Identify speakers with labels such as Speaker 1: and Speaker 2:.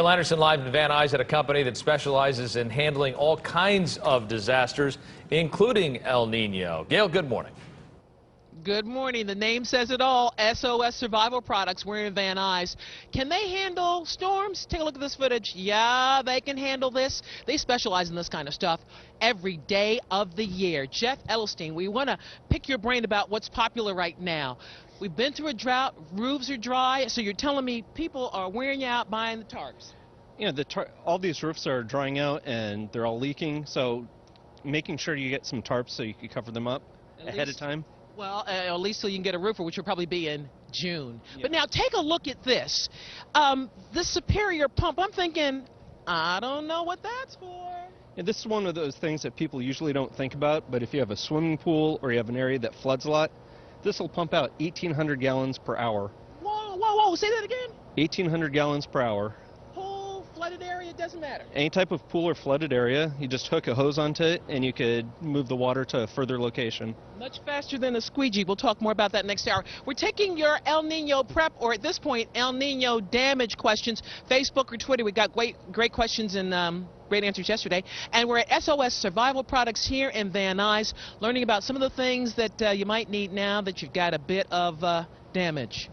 Speaker 1: Gail Anderson live in Van Nuys at a company that specializes in handling all kinds of disasters, including El Nino. Gail, good morning.
Speaker 2: Good morning. The name says it all. SOS Survival Products. We're in Van Nuys. Can they handle storms? Take a look at this footage. Yeah, they can handle this. They specialize in this kind of stuff every day of the year. Jeff Edelstein, we want to pick your brain about what's popular right now. We've been through a drought. Roofs are dry. So you're telling me people are wearing out buying the tarps?
Speaker 3: Yeah, all these roofs are drying out and they're all leaking. So making sure you get some tarps so you can cover them up ahead of time.
Speaker 2: Well, at least so you can get a roofer, which will probably be in June.
Speaker 3: Yes.
Speaker 2: But now take a look at this. This Superior pump, I'm thinking, I don't know what that's for.
Speaker 3: Yeah, this is one of those things that people usually don't think about, but if you have a swimming pool or you have an area that floods a lot, this will pump out 1,800 gallons per hour.
Speaker 2: Whoa, whoa, whoa, say that again?
Speaker 3: 1,800 gallons per hour.
Speaker 2: Whole flooded area, doesn't matter.
Speaker 3: Any type of pool or flooded area, you just hook a hose onto it and you could move the water to a further location.
Speaker 2: Much faster than a squeegee. We'll talk more about that next hour. We're taking your El Nino prep, or at this point, El Nino damage questions. Facebook or Twitter, we got great questions and great answers yesterday. And we're at SOS Survival Products here in Van Nuys, learning about some of the things that you might need now that you've got a bit of damage.